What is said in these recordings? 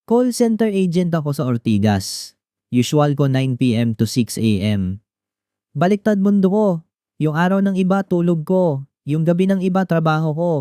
Call center agent ako sa Ortigas. Usual ko 9 p.m. to 6 a.m. Baliktad mundo ko. Yung araw ng iba tulog ko. Yung gabi ng iba trabaho ko.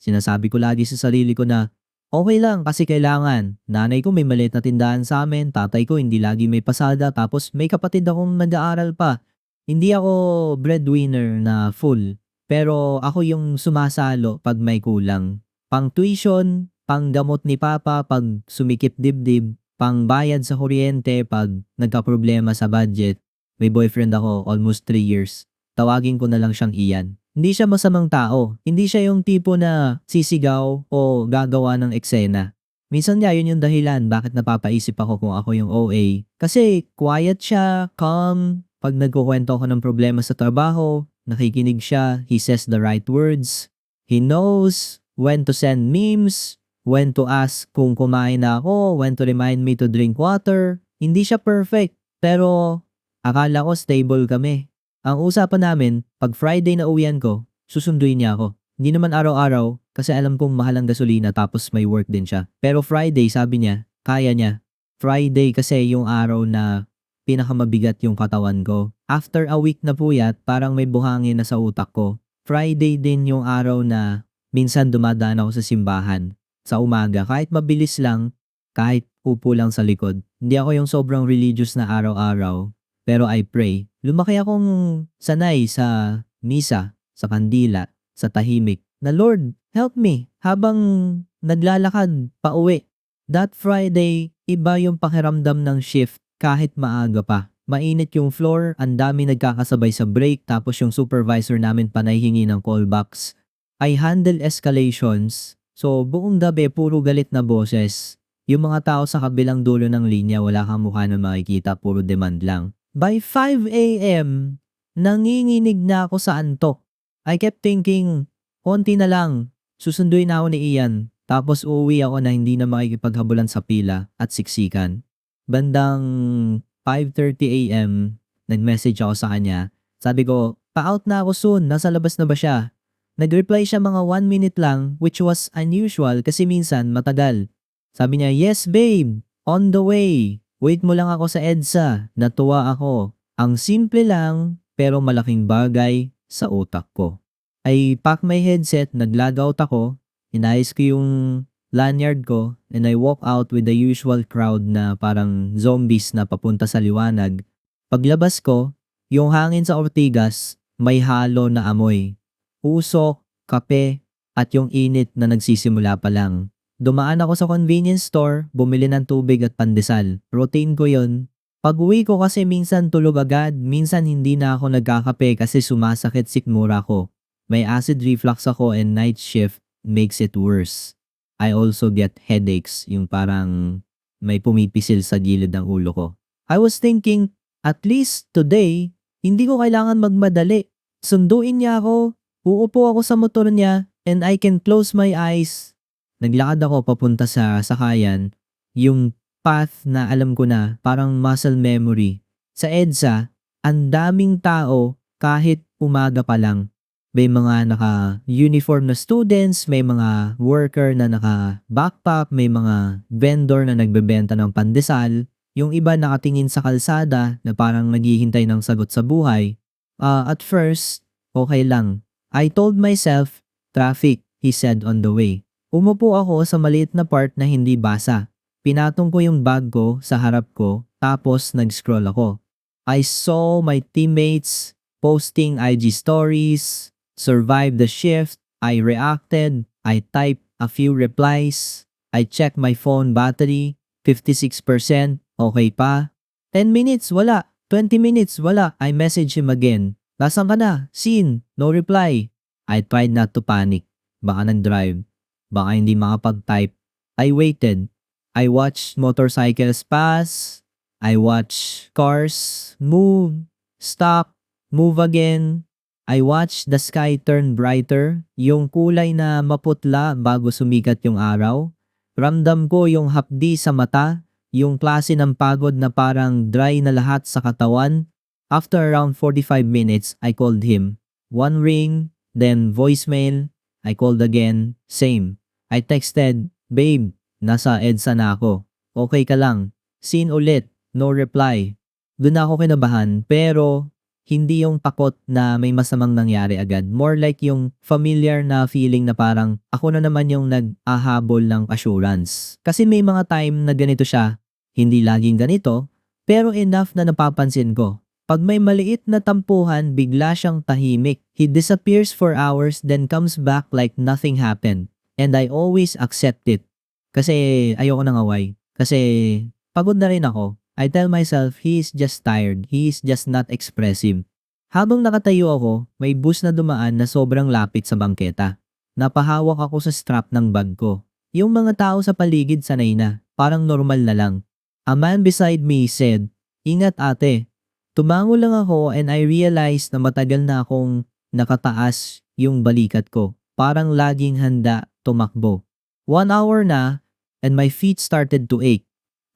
Sinasabi ko lagi sa sarili ko na okay lang kasi kailangan. Nanay ko may maliit na tindahan sa amin, tatay ko hindi lagi may pasada, tapos may kapatid akong nag-aaral pa. Hindi ako breadwinner na full, pero ako yung sumasalo pag may kulang. Pang tuition, pang gamot ni papa pag sumikip dibdib, pang bayad sa kuryente pag nagkaproblema sa budget. May boyfriend ako almost 3 years. Tawagin ko na lang siyang Ian. Hindi siya masamang tao. Hindi siya yung tipo na sisigaw o gagawa ng eksena. Minsan nga yun yung dahilan bakit napapaisip ako kung ako yung OA. Kasi quiet siya, calm. Pag nagkukwento ako ng problema sa trabaho, nakikinig siya, he says the right words. He knows when to send memes, when to ask kung kumain na ako, when to remind me to drink water. Hindi siya perfect, pero akala ko stable kami. Ang usapan namin, pag Friday na uwian ko, susunduin niya ako. Hindi naman araw-araw kasi alam kong mahal ang gasolina tapos may work din siya. Pero Friday, sabi niya, kaya niya. Friday kasi yung araw na pinakamabigat yung katawan ko. After a week na puyat, parang may buhangin na sa utak ko. Friday din yung araw na minsan dumadaan ako sa simbahan. Sa umaga, kahit mabilis lang, kahit upo lang sa likod. Hindi ako yung sobrang religious na araw-araw. Pero I pray. Lumaki akong sanay sa misa, sa kandila, sa tahimik. Na Lord, help me habang naglalakad pa uwi. That Friday, iba yung pakiramdam ng shift kahit maaga pa. Mainit yung floor, ang dami nagkakasabay sa break, tapos yung supervisor namin panay hingi ng callbacks. I handle escalations, so buong gabi puro galit na boses. Yung mga tao sa kabilang dulo ng linya wala kang mukha na makikita, puro demand lang. By 5 a.m., nanginginig na ako sa antok. I kept thinking, konti na lang, susunduin na ako ni Ian. Tapos uuwi ako na hindi na makikipaghabulan sa pila at siksikan. Bandang 5:30 a.m., nag-message ako sa kanya. Sabi ko, pa-out na ako soon, nasa labas na ba siya? Nag-reply siya mga 1 minute lang, which was unusual kasi minsan matagal. Sabi niya, yes babe, on the way. Wait mo lang ako sa EDSA. Natuwa ako. Ang simple lang, pero malaking bagay sa utak ko. I pack my headset, nag-log out ako, inayos ko yung lanyard ko, and I walk out with the usual crowd na parang zombies na papunta sa liwanag. Paglabas ko, yung hangin sa Ortigas, may halo na amoy. Usok, kape, at yung init na nagsisimula pa lang. Dumaan ako sa convenience store, bumili ng tubig at pandesal. Routine ko yon. Pag-uwi ko kasi minsan tulog agad, minsan hindi na ako nagkakape kasi sumasakit sikmura ko. May acid reflux ako and night shift makes it worse. I also get headaches, yung parang may pumipisil sa gilid ng ulo ko. I was thinking, at least today, hindi ko kailangan magmadali. Sunduin niya ako, uupo ako sa motor niya, and I can close my eyes. Naglakad ako papunta sa sakayan, yung path na alam ko na, parang muscle memory. Sa EDSA, ang daming tao kahit umaga pa lang. May mga naka-uniform na students, may mga worker na naka-backpack, may mga vendor na nagbebenta ng pandesal, yung iba nakatingin sa kalsada na parang naghihintay ng sagot sa buhay. At first, okay lang. I told myself, traffic, he said on the way. Umupo ako sa maliit na part na hindi basa. Pinatong ko yung bag ko sa harap ko, tapos nag-scroll ako. I saw my teammates posting IG stories, survived the shift, I reacted, I typed a few replies, I checked my phone battery, 56%, okay pa. 10 minutes, wala. 20 minutes, wala. I messaged him again. Nasaan ka na? Seen? No reply. I tried not to panic. Baka nag-drive. Baka hindi makapag-type. I waited. I watched motorcycles pass. I watched cars move, stop, move again. I watched the sky turn brighter, yung kulay na maputla bago sumikat yung araw. Ramdam ko yung hapdi sa mata, yung klase ng pagod na parang dry na lahat sa katawan. After around 45 minutes, I called him. One ring, then voicemail. I called again, same. I texted, babe, nasa EDSA na ako. Okay ka lang. Seen ulit. No reply. Doon ako kinabahan pero hindi yung takot na may masamang nangyari agad. More like yung familiar na feeling na parang ako na naman yung nag-ahabol ng assurance. Kasi may mga time na ganito siya. Hindi laging ganito, pero enough na napapansin ko. Pag may maliit na tampuhan, bigla siyang tahimik. He disappears for hours then comes back like nothing happened. And I always accept it. Kasi ayoko nang away. Kasi pagod na rin ako. I tell myself he is just tired. He is just not expressive. Habang nakatayo ako, may bus na dumaan na sobrang lapit sa bangketa. Napahawak ako sa strap ng bag ko. Yung mga tao sa paligid sanay na. Parang normal na lang. A man beside me said, "Ingat ate." Tumango lang ako and I realized na matagal na akong nakataas yung balikat ko. Parang laging handa tumakbo. 1 hour na and my feet started to ache.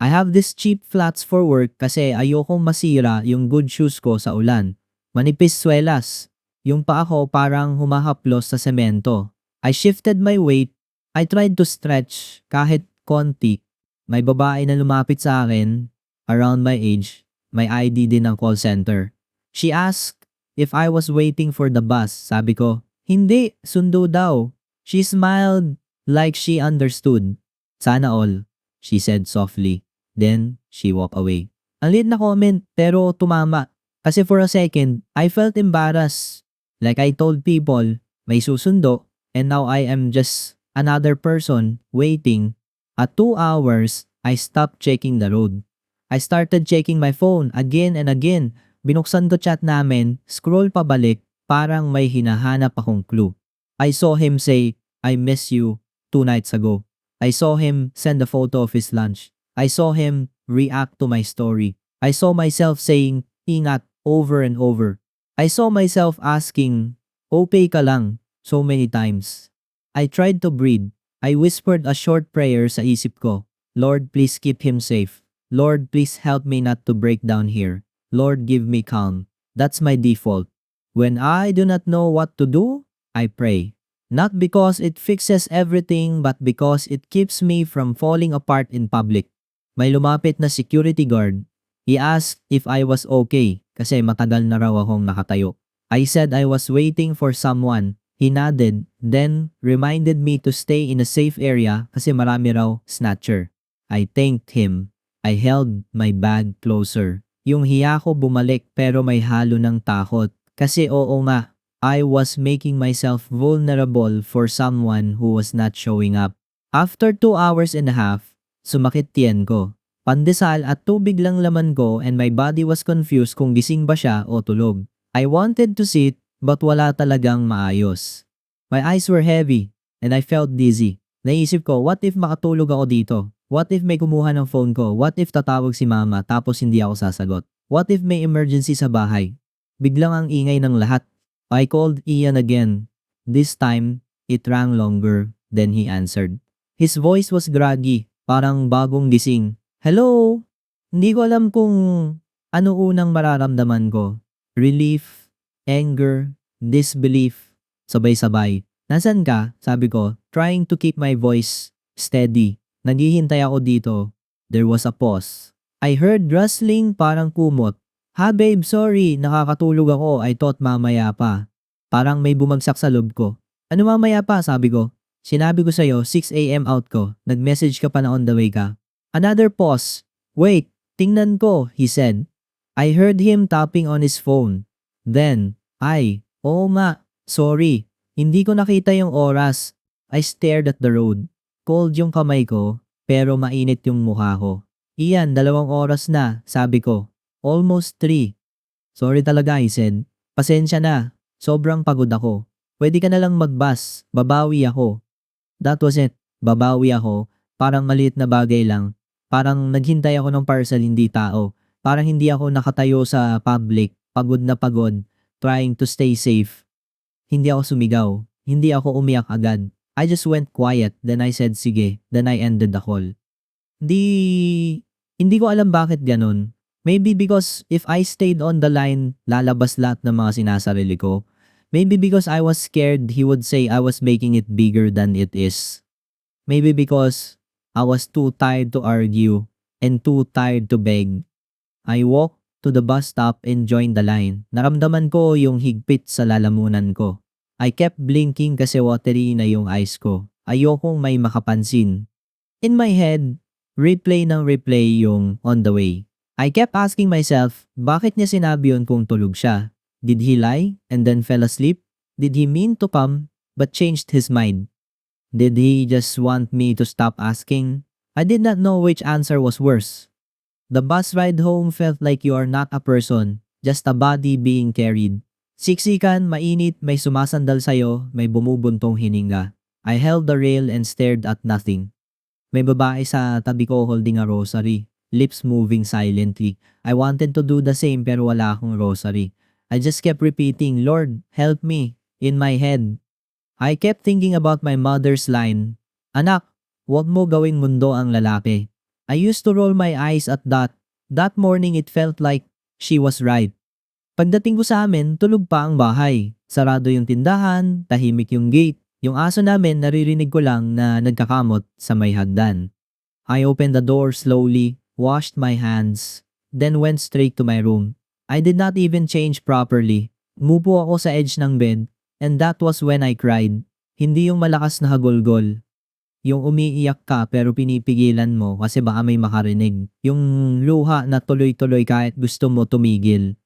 I have this cheap flats for work kasi ayokong masira yung good shoes ko sa ulan. Manipis swelas. Yung paa ko parang humahaplos sa semento. I shifted my weight. I tried to stretch kahit konti. May babae na lumapit sa akin, around my age. May ID din ng call center. She asked if I was waiting for the bus. Sabi ko, hindi, sundo daw. She smiled like she understood. Sana all, she said softly. Then, she walked away. Ang liit na comment pero tumama. Kasi for a second, I felt embarrassed. Like I told people, may susundo and now I am just another person waiting. At 2 hours, I stopped checking the road. I started checking my phone again and again. Binuksan ko chat namin, scroll pabalik, parang may hinahanap akong clue. I saw him say, "I miss you," 2 nights ago. I saw him send a photo of his lunch. I saw him react to my story. I saw myself saying, "Ingat," over and over. I saw myself asking, "Okay ka lang," so many times. I tried to breathe. I whispered a short prayer sa isip ko. Lord, please keep him safe. Lord, please help me not to break down here. Lord, give me calm. That's my default. When I do not know what to do, I pray. Not because it fixes everything, but because it keeps me from falling apart in public. May lumapit na security guard. He asked if I was okay kasi matagal na raw akong nakatayo. I said I was waiting for someone. He nodded, then reminded me to stay in a safe area kasi marami raw snatcher. I thanked him. I held my bag closer. Yung hiya ko bumalik pero may halo ng takot. Kasi oo nga, I was making myself vulnerable for someone who was not showing up. After 2 hours and a half, sumakit tiyan ko. Pandesal at tubig lang laman ko and my body was confused kung gising ba siya o tulog. I wanted to sit but wala talagang maayos. My eyes were heavy and I felt dizzy. Naisip ko, what if makatulog ako dito? What if may kumuha ng phone ko? What if tatawag si mama tapos hindi ako sasagot? What if may emergency sa bahay? Biglang ang ingay ng lahat. I called Ian again. This time, it rang longer than he answered. His voice was groggy, parang bagong gising. Hello? Hindi ko alam kung ano unang mararamdaman ko. Relief, anger, disbelief, sabay-sabay. Nasaan ka? Sabi ko, trying to keep my voice steady. Naghihintay ako dito. There was a pause. I heard rustling parang kumot. Ha babe, sorry, nakakatulog ako. I thought mamaya pa. Parang may bumagsak sa loob ko. Ano mamaya pa? Sabi ko. Sinabi ko sa'yo, 6 a.m. out ko. Nag-message ka pa na on the way ka. Another pause. Wait, tingnan ko, he said. I heard him tapping on his phone. Then, oo nga, sorry. Hindi ko nakita yung oras. I stared at the road. Cold yung kamay ko, pero mainit yung mukha ko. Iyan, 2 oras na, sabi ko. Almost 3. Sorry talaga, he said. Pasensya na, sobrang pagod ako. Pwede ka na lang mag-bus, babawi ako. That was it, babawi ako. Parang maliit na bagay lang. Parang naghintay ako ng parcel, hindi tao. Parang hindi ako nakatayo sa public, pagod na pagod, trying to stay safe. Hindi ako sumigaw. Hindi ako umiyak agad. I just went quiet, then I said sige, then I ended the call. Hindi ko alam bakit ganun. Maybe because if I stayed on the line, lalabas lahat ng mga sinasarili ko. Maybe because I was scared he would say I was making it bigger than it is. Maybe because I was too tired to argue and too tired to beg. I walked to the bus stop and joined the line. Naramdaman ko yung higpit sa lalamunan ko. I kept blinking kasi watery na yung eyes ko. Ayokong may makapansin. In my head, replay ng replay yung on the way. I kept asking myself, bakit niya sinabi yun kung tulog siya? Did he lie and then fell asleep? Did he mean to come but changed his mind? Did he just want me to stop asking? I did not know which answer was worse. The bus ride home felt like you are not a person, just a body being carried. Siksikan, mainit, may sumasandal sa'yo, may bumubuntong hininga. I held the rail and stared at nothing. May babae sa tabi ko holding a rosary, lips moving silently. I wanted to do the same pero wala akong rosary. I just kept repeating, Lord, help me, in my head. I kept thinking about my mother's line, Anak, huwag mo gawing mundo ang lalaki. I used to roll my eyes at that. That morning it felt like she was right. Pagdating ko sa amin, tulog pa ang bahay. Sarado yung tindahan, tahimik yung gate. Yung aso namin naririnig ko lang na nagkakamot sa may hagdan. I opened the door slowly, washed my hands, then went straight to my room. I did not even change properly. Umupo ako sa edge ng bed. And that was when I cried. Hindi yung malakas na hagulgol. Yung umiiyak ka pero pinipigilan mo kasi baka may makarinig. Yung luha na tuloy-tuloy kahit gusto mo tumigil.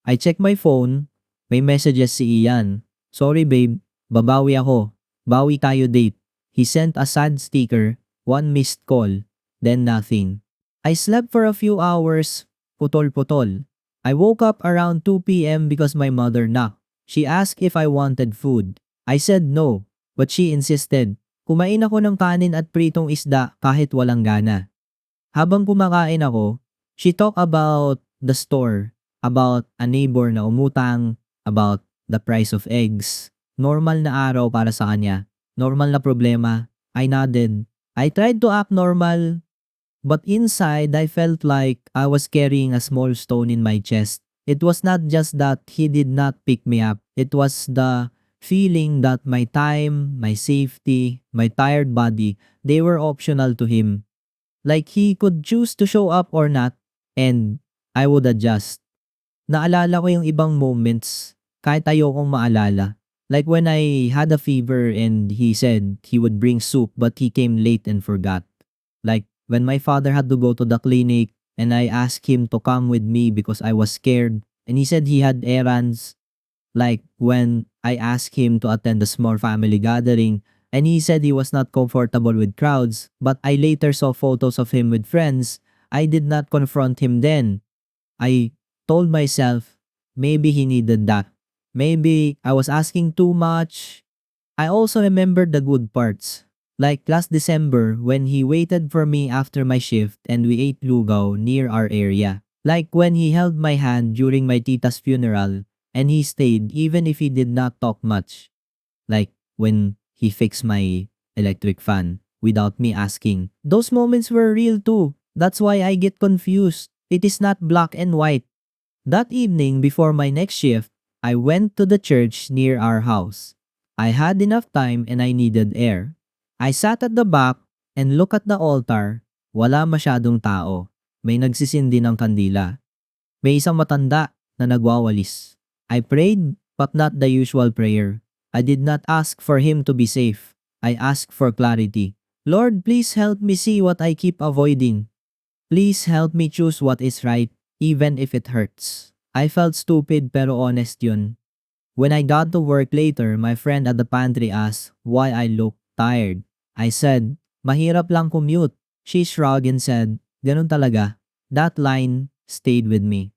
I checked my phone. May messages si Ian. Sorry babe, babawi ako. Bawi tayo date. He sent a sad sticker, one missed call, then nothing. I slept for a few hours, putol-putol. I woke up around 2 p.m. because my mother knocked. She asked if I wanted food. I said no, but she insisted. Kumain ako ng kanin at pritong isda kahit walang gana. Habang kumakain ako, she talked about the store, about a neighbor na umutang, about the price of eggs. Normal na araw para sa kanya. Normal na problema. I nodded. I tried to act normal, but inside I felt like I was carrying a small stone in my chest. It was not just that he did not pick me up. It was the feeling that my time, my safety, my tired body, they were optional to him. Like he could choose to show up or not, and I would adjust. Naalala ko yung ibang moments, kahit ayokong maalala. Like when I had a fever and he said he would bring soup but he came late and forgot. Like when my father had to go to the clinic, and I asked him to come with me because I was scared. And he said he had errands. Like when I asked him to attend a small family gathering and he said he was not comfortable with crowds. But I later saw photos of him with friends. I did not confront him then. I told myself maybe he needed that. Maybe I was asking too much. I also remembered the good parts. Like last December when he waited for me after my shift and we ate lugaw near our area. Like when he held my hand during my tita's funeral and he stayed even if he did not talk much. Like when he fixed my electric fan without me asking. Those moments were real too. That's why I get confused. It is not black and white. That evening before my next shift, I went to the church near our house. I had enough time and I needed air. I sat at the back and looked at the altar. Wala masyadong tao. May nagsisindi ng kandila. May isang matanda na nagwawalis. I prayed, but not the usual prayer. I did not ask for him to be safe. I asked for clarity. Lord, please help me see what I keep avoiding. Please help me choose what is right, even if it hurts. I felt stupid pero honest yun. When I got to work later, my friend at the pantry asked why I looked tired. I said, mahirap lang commute. She shrugged and said, ganun talaga. That line stayed with me.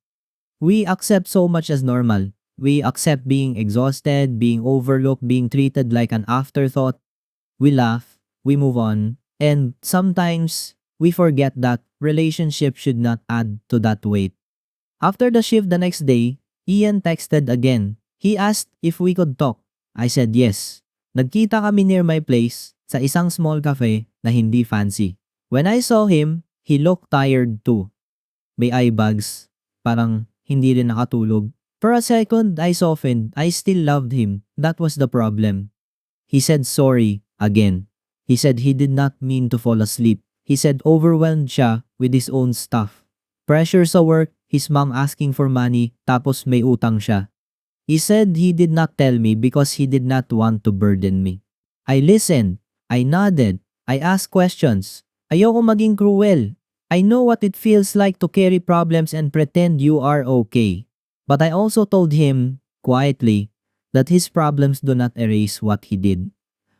We accept so much as normal. We accept being exhausted, being overlooked, being treated like an afterthought. We laugh, we move on, and sometimes we forget that relationships should not add to that weight. After the shift the next day, Ian texted again. He asked if we could talk. I said yes. Nagkita kami near my place sa isang small cafe na hindi fancy. When I saw him, he looked tired too. May eye bags, parang hindi rin nakatulog. For a second, I softened. I still loved him. That was the problem. He said sorry again. He said he did not mean to fall asleep. He said overwhelmed siya with his own stuff. Pressure sa work, his mom asking for money, tapos may utang siya. He said he did not tell me because he did not want to burden me. I listened. I nodded. I asked questions. Ayoko maging cruel. I know what it feels like to carry problems and pretend you are okay. But I also told him, quietly, that his problems do not erase what he did.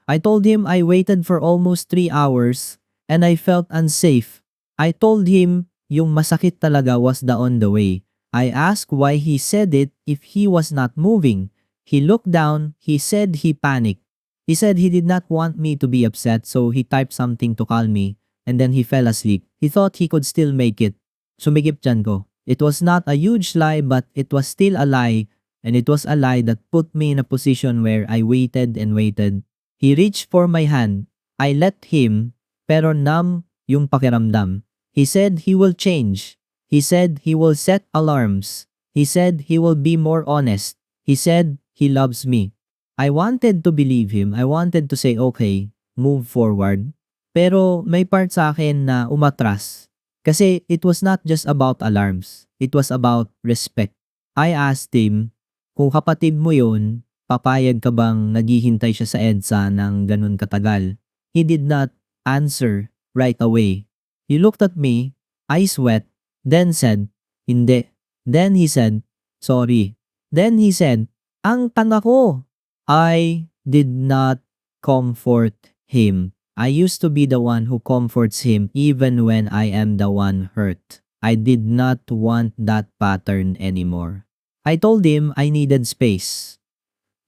I told him I waited for almost 3 hours and I felt unsafe. I told him yung masakit talaga was the on the way. I asked why he said it if he was not moving. He looked down, he said he panicked. He said he did not want me to be upset, so he typed something to calm me and then he fell asleep. He thought he could still make it. Sumigip tiyan ko. It was not a huge lie but it was still a lie, and it was a lie that put me in a position where I waited and waited. He reached for my hand. I let him, pero numb yung pakiramdam. He said he will change. He said he will set alarms. He said he will be more honest. He said he loves me. I wanted to believe him. I wanted to say okay, move forward. Pero may part sa akin na umatras. Kasi it was not just about alarms. It was about respect. I asked him, kung kapatid mo yun, papayag ka bang naghihintay siya sa EDSA ng ganun katagal? He did not answer right away. He looked at me, eyes wet, then said, hindi. Then he said, sorry. Then he said, ang tanga ko. I did not comfort him. I used to be the one who comforts him even when I am the one hurt. I did not want that pattern anymore. I told him I needed space.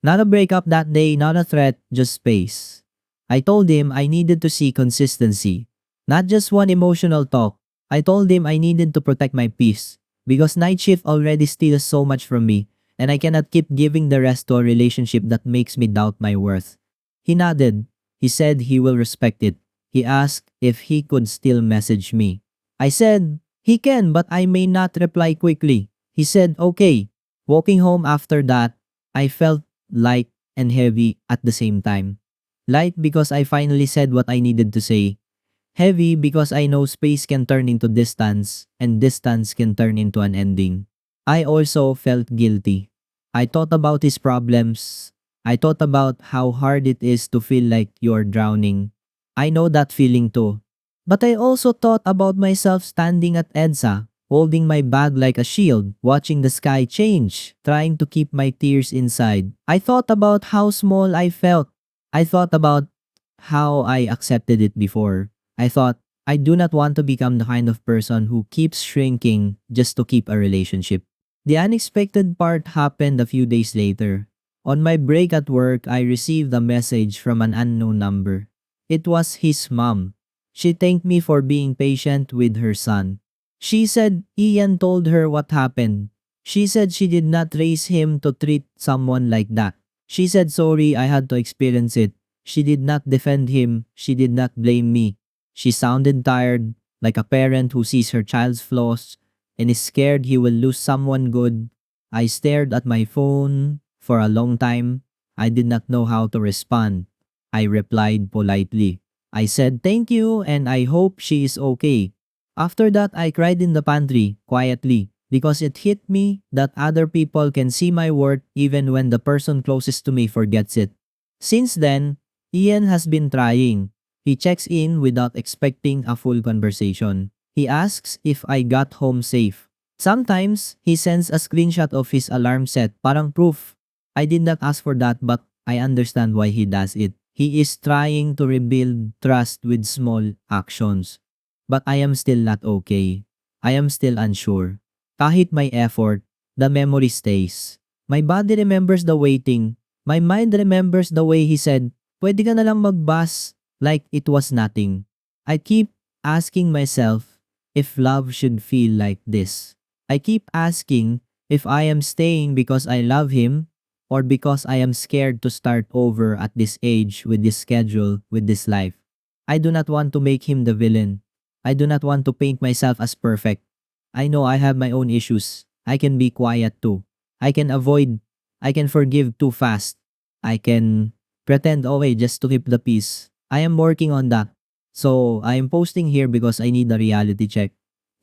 Not a breakup that day, not a threat, just space. I told him I needed to see consistency, not just one emotional talk. I told him I needed to protect my peace because night shift already steals so much from me and I cannot keep giving the rest to a relationship that makes me doubt my worth. He nodded. He said he will respect it. He asked if he could still message me. I said, he can but I may not reply quickly. He said, okay. Walking home after that, I felt light and heavy at the same time. Light because I finally said what I needed to say. Heavy because I know space can turn into distance and distance can turn into an ending. I also felt guilty. I thought about his problems. I thought about how hard it is to feel like you're drowning. I know that feeling too. But I also thought about myself standing at EDSA, holding my bag like a shield, watching the sky change, trying to keep my tears inside. I thought about how small I felt. I thought about how I accepted it before. I thought, I do not want to become the kind of person who keeps shrinking just to keep a relationship. The unexpected part happened a few days later. On my break at work, I received a message from an unknown number. It was his mom. She thanked me for being patient with her son. She said Ian told her what happened. She said she did not raise him to treat someone like that. She said sorry I had to experience it. She did not defend him. She did not blame me. She sounded tired, like a parent who sees her child's flaws and is scared he will lose someone good. I stared at my phone for a long time. I did not know how to respond. I replied politely. I said thank you and I hope she is okay. After that, I cried in the pantry, quietly, because it hit me that other people can see my worth even when the person closest to me forgets it. Since then, Ian has been trying. He checks in without expecting a full conversation. He asks if I got home safe. Sometimes, he sends a screenshot of his alarm set, parang proof. I did not ask for that but I understand why he does it. He is trying to rebuild trust with small actions. But I am still not okay. I am still unsure. Kahit may effort, the memory stays. My body remembers the waiting. My mind remembers the way he said, pwede ka na lang mag-bus, like it was nothing. I keep asking myself if love should feel like this. I keep asking if I am staying because I love him or because I am scared to start over at this age with this schedule, with this life. I do not want to make him the villain. I do not want to paint myself as perfect. I know I have my own issues. I can be quiet too. I can avoid. I can forgive too fast. I can pretend away just to keep the peace. I am working on that. So, I'm posting here because I need a reality check.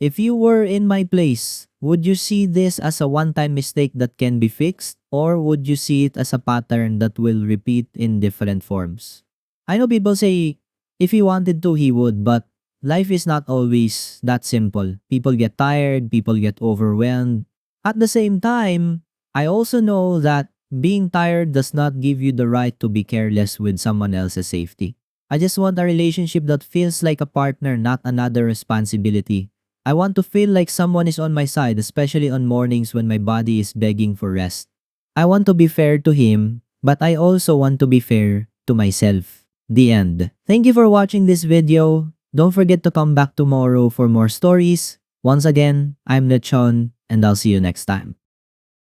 If you were in my place, would you see this as a one-time mistake that can be fixed? Or would you see it as a pattern that will repeat in different forms? I know people say, if he wanted to, he would, but life is not always that simple. People get tired, people get overwhelmed. At the same time, I also know that being tired does not give you the right to be careless with someone else's safety. I just want a relationship that feels like a partner, not another responsibility. I want to feel like someone is on my side, especially on mornings when my body is begging for rest. I want to be fair to him, but I also want to be fair to myself. The end. Thank you for watching this video. Don't forget to come back tomorrow for more stories. Once again, I'm Lechon, and I'll see you next time.